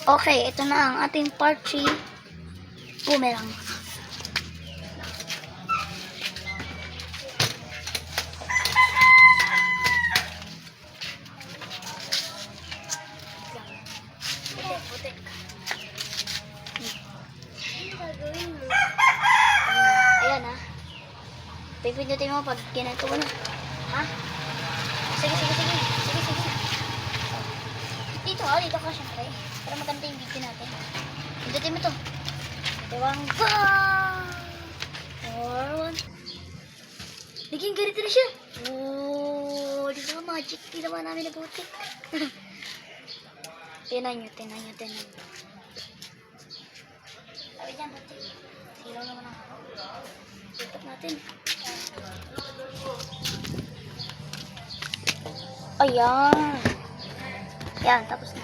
Okay, ito na ang ating part 3 boomerang. Putik. Ayan ha. Pipindutin mo pag ginagawa ko na. Ha? Sige. Dito ka syempre. Para maganda yung video natin. Pindutin mo to. Diwang go! 4, 1. Naging ganito na siya. Oh, di ba magic? Di naman namin nabutik. Tinan nyo. Sabi dyan, butik. Silaw naman ang ako. Tutok natin. Ayan. Yan, tapos na.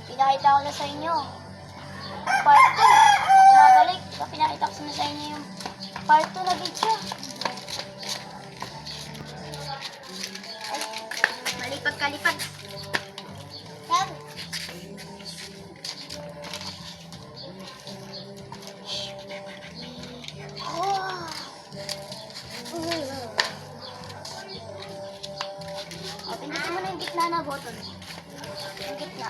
Pinakita ko na sa inyo. Part 2. Mabalik. Pinakita ko na sa inyo yung part 2 na video. Ay, malipad-kalipad. Yan. Pindutin mo na yung gitna na button. Yung gitna.